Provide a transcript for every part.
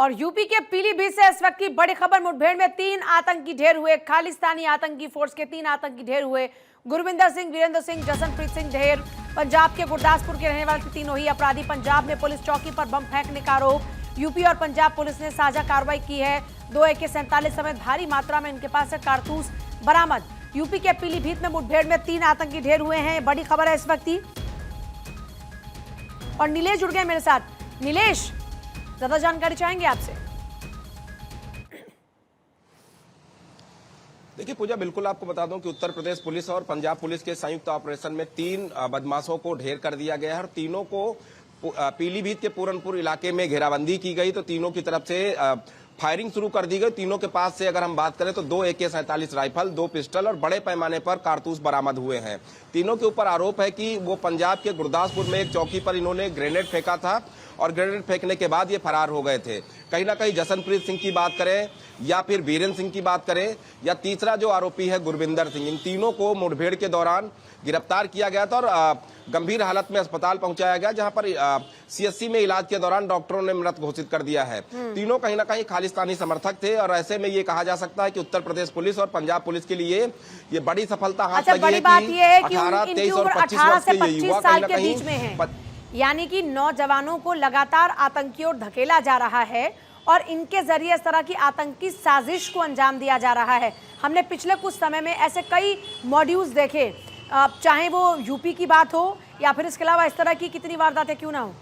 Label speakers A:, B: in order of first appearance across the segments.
A: और यूपी के पीलीभीत से इस वक्त की बड़ी खबर, मुठभेड़ में 3 आतंकी ढेर हुए। खालिस्तानी आतंकी फोर्स के 3 आतंकी ढेर हुए। गुरविंदर सिंह, वीरेंद्र सिंह, जसनप्रीत सिंह ढेर पंजाब के गुरदासपुर के रहने वाले तीनों ही अपराधी। पंजाब में पुलिस चौकी पर बम फेंकने का आरोप। यूपी और पंजाब पुलिस ने साझा कार्रवाई की है। 2 AK-47 समेत भारी मात्रा में इनके पास से कारतूस बरामद। यूपी के पीलीभीत में मुठभेड़ में 3 आतंकी ढेर हुए हैं। बड़ी खबर है इस वक्त की। और नीलेश जुड़ गए मेरे साथ। नीलेश, ज्यादा जानकारी चाहेंगे आपसे।
B: देखिए पूजा, बिल्कुल आपको बता दूं कि उत्तर प्रदेश पुलिस और पंजाब पुलिस के संयुक्त ऑपरेशन में 3 बदमाशों को ढेर कर दिया गया है और तीनों को पीलीभीत के पूरनपुर इलाके में घेराबंदी की गई। तो तीनों की तरफ से फायरिंग शुरू कर दी गई। तीनों के पास से अगर हम बात करें तो 2 AK-47 राइफल, 2 पिस्टल और बड़े पैमाने पर कारतूस बरामद हुए हैं। तीनों के ऊपर आरोप है कि वो पंजाब के गुरदासपुर में एक चौकी पर इन्होंने ग्रेनेड फेंका था और ग्रेनेड फेंकने के बाद ये फरार हो गए थे। कहीं ना कहीं जसनप्रीत सिंह की बात करें या फिर वीरेंद्र सिंह की बात करें या तीसरा जो आरोपी है गुरविंदर सिंह, इन तीनों को मुठभेड़ के दौरान गिरफ्तार किया गया था और गंभीर हालत में अस्पताल पहुंचाया गया, जहां पर CSC में इलाज के दौरान डॉक्टरों ने मृत घोषित कर दिया है। तीनों कहीं ना कहीं खालिस्तानी समर्थक थे और ऐसे में ये कहा जा सकता है कि उत्तर प्रदेश पुलिस और पंजाब पुलिस के लिए ये बड़ी सफलता हाथ लगी है कि 18, 23 और 25 वर्ष के ये युवा कहीं ना कहीं,
A: यानी कि नौजवानों को लगातार आतंकी और धकेला जा रहा है और इनके जरिए इस तरह की आतंकी साजिश को अंजाम दिया जा रहा है। हमने पिछले कुछ समय में ऐसे कई मॉड्यूल्स देखे, चाहे वो यूपी की बात हो या फिर इसके अलावा इस तरह की कितनी वारदातें क्यों ना हो।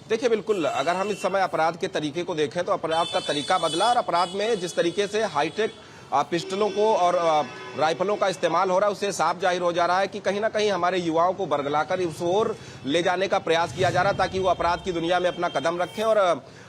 B: देखिए बिल्कुल, अगर हम इस समय अपराध के तरीके को देखें तो अपराध का तरीका बदला और अपराध में जिस तरीके से हाईटेक पिस्टलों को और राइफलों का इस्तेमाल हो रहा है उससे साफ जाहिर हो जा रहा है कि कहीं ना कहीं हमारे युवाओं को बरगलाकर उस ओर ले जाने का प्रयास किया जा रहा है ताकि वो अपराध की दुनिया में अपना कदम रखें और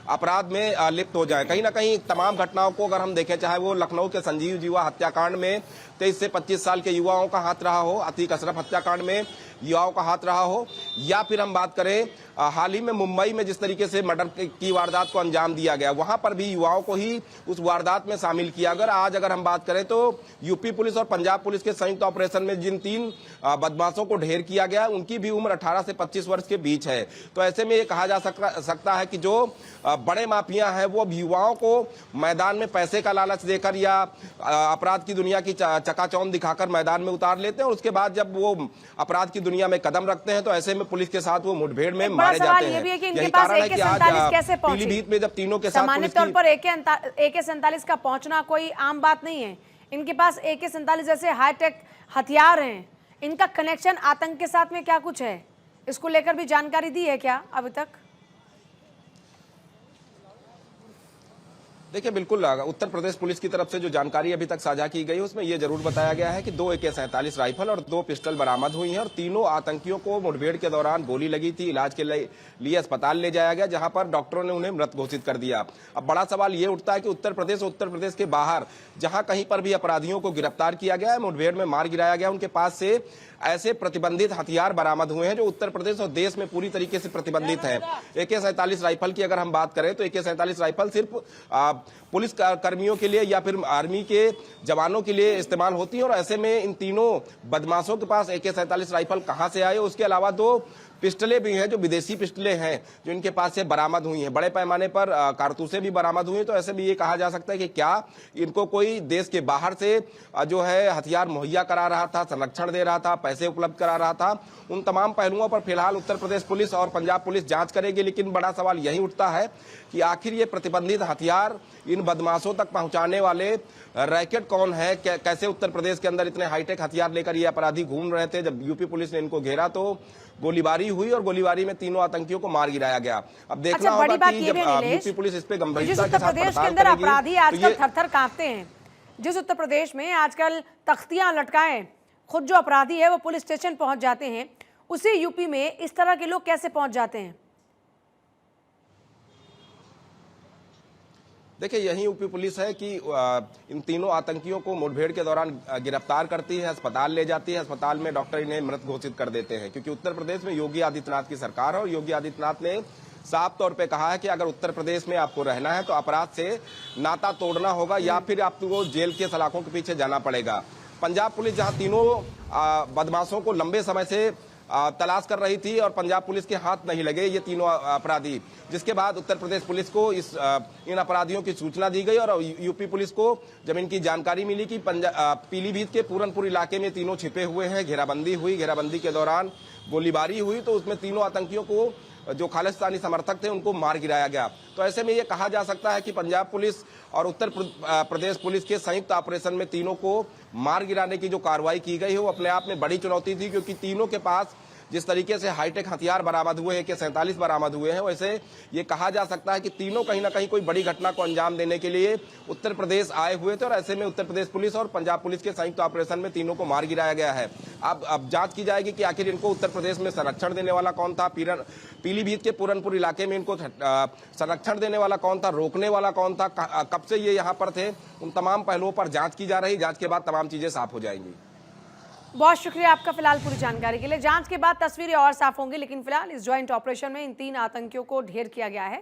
B: अपराध में लिप्त हो जाए। कहीं ना कहीं तमाम घटनाओं को अगर हम देखें, चाहे वो लखनऊ के संजीव जीवा हत्याकांड में 23 से 25 साल के युवाओं का हाथ रहा हो, अतीक अशरफ हत्याकांड में युवाओं का हाथ रहा हो, या फिर हम बात करें हाल ही में मुंबई में जिस तरीके से मर्डर की वारदात को अंजाम दिया गया, वहां पर भी युवाओं को ही उस वारदात में शामिल किया। अगर हम बात करें तो यूपी पुलिस और पंजाब पुलिस के संयुक्त ऑपरेशन में जिन 3 बदमाशों को ढेर किया गया उनकी भी उम्र 18 से 25 वर्ष के बीच है। तो ऐसे में ये कहा जा सकता है कि जो बड़े माफिया हैं वो युवाओं को मैदान में पैसे का लालच देकर या अपराध की दुनिया की चकाचौंध दिखाकर मैदान में उतार लेते हैं और उसके बाद जब वो अपराध की दुनिया में कदम रखते हैं तो ऐसे में पुलिस के साथ वो मुठभेड़ में मारे जाते हैं। यही कारण है कि आज पीलीभीत में जब तीनों के साथ
A: सामान्य तौर पर AK-47 का पहुंचना कोई आम बात नहीं है। इनके पास AK-47 जैसे हाईटेक हथियार हैं। इनका कनेक्शन आतंक के साथ में क्या कुछ है, इसको लेकर भी जानकारी दी है क्या अभी तक?
B: देखिए बिल्कुल, उत्तर प्रदेश पुलिस की तरफ से जो जानकारी अभी तक साझा की गई उसमें यह जरूर बताया गया है कि 2 AK-47 राइफल और 2 पिस्टल बरामद हुई हैं और तीनों आतंकियों को मुठभेड़ के दौरान गोली लगी थी। इलाज के लिए अस्पताल ले जाया गया, जहां पर डॉक्टरों ने उन्हें मृत घोषित कर दिया। अब बड़ा सवाल ये उठता है कि उत्तर प्रदेश के बाहर जहां कहीं पर भी अपराधियों को गिरफ्तार किया गया है, मुठभेड़ में मार गिराया गया, उनके पास से ऐसे प्रतिबंधित हथियार बरामद हुए हैं जो उत्तर प्रदेश और देश में पूरी तरीके से प्रतिबंधित है। AK-47 राइफल की अगर हम बात करें तो AK-47 राइफल सिर्फ पुलिस कर्मियों के लिए या फिर आर्मी के जवानों के लिए इस्तेमाल होती है और ऐसे में इन तीनों बदमाशों के पास AK-47 राइफल कहां से आए, उसके अलावा 2 पिस्टलें भी हैं जो विदेशी पिस्टलें हैं जो इनके पास से बरामद हुई हैं। बड़े पैमाने पर कारतूसें भी बरामद हुई हैं। तो ऐसे में ये कहा जा सकता है कि क्या इनको कोई देश के बाहर से जो है हथियार मुहैया करा रहा था, संरक्षण दे रहा था, पैसे उपलब्ध करा रहा था। उन तमाम पहलुओं पर फिलहाल उत्तर प्रदेश पुलिस और पंजाब पुलिस जांच करेगी, लेकिन बड़ा सवाल यही उठता है कि आखिर ये प्रतिबंधित हथियार इन बदमाशों तक पहुंचाने वाले रैकेट कौन है, कैसे उत्तर प्रदेश के अंदर इतने हाईटेक हथियार लेकर ये अपराधी घूम रहे थे। जब यूपी पुलिस ने इनको घेरा तो गोलीबारी हुई और गोलीबारी में तीनों आतंकियों को मार गिराया गया। अब देखना होगा कि जब यूपी पुलिस इस पे गंभीरता के साथ
A: प्रदेश के अंदर अपराधी आजकल थर-थर कांपते हैं। जिस उत्तर प्रदेश में आजकल तख्तियां लटकाएं खुद जो अपराधी है वो पुलिस स्टेशन पहुंच जाते हैं, उसी यूपी में इस तरह के लोग कैसे पहुंच जाते हैं?
B: देखिए यही यूपी पुलिस है कि इन तीनों आतंकियों को मुठभेड़ के दौरान गिरफ्तार करती है, अस्पताल ले जाती है, अस्पताल में डॉक्टर इन्हें मृत घोषित कर देते हैं। क्योंकि उत्तर प्रदेश में योगी आदित्यनाथ की सरकार है और योगी आदित्यनाथ ने साफ तौर पे कहा है कि अगर उत्तर प्रदेश में आपको रहना है तो अपराध से नाता तोड़ना होगा या फिर आपको जेल के सलाखों के पीछे जाना पड़ेगा। पंजाब पुलिस जहां तीनों बदमाशों को लंबे समय से तलाश कर रही थी और पंजाब पुलिस के हाथ नहीं लगे ये तीनों अपराधी। जिसके बाद उत्तर प्रदेश पुलिस को इन अपराधियों की सूचना दी गई और यूपी पुलिस को जब इनकी जानकारी मिली कि पीलीभीत के पूरनपुर इलाके में तीनों छिपे हुए हैं, घेराबंदी हुई, घेराबंदी के दौरान गोलीबारी हुई, तो उसमें तीनों आतंकियों को जो खालिस्तानी समर्थक थे उनको मार गिराया गया। तो ऐसे में ये कहा जा सकता है कि पंजाब पुलिस और उत्तर प्रदेश पुलिस के संयुक्त ऑपरेशन में तीनों को मार गिराने की जो कार्रवाई की गई है वो अपने आप में बड़ी चुनौती थी, क्योंकि तीनों के पास जिस तरीके से हाईटेक हथियार बरामद हुए हैं, AK-47 बरामद हुए हैं, वैसे ये कहा जा सकता है कि तीनों कहीं ना कहीं कोई बड़ी घटना को अंजाम देने के लिए उत्तर प्रदेश आए हुए थे और ऐसे में उत्तर प्रदेश पुलिस और पंजाब पुलिस के संयुक्त ऑपरेशन में तीनों को मार गिराया गया है। अब जांच की जाएगी कि आखिर इनको उत्तर प्रदेश में संरक्षण देने वाला कौन था, पीलीभीत के पूरनपुर इलाके में इनको संरक्षण देने वाला कौन था, रोकने वाला कौन था, कब से ये यहाँ पर थे, उन तमाम पहलुओं पर जांच की जा रही। जांच के बाद तमाम चीजें साफ हो जाएंगी।
A: बहुत शुक्रिया आपका फिलहाल पूरी जानकारी के लिए। जांच के बाद तस्वीरें और साफ होंगी, लेकिन फिलहाल इस ज्वाइंट ऑपरेशन में इन 3 आतंकियों को ढेर किया गया है।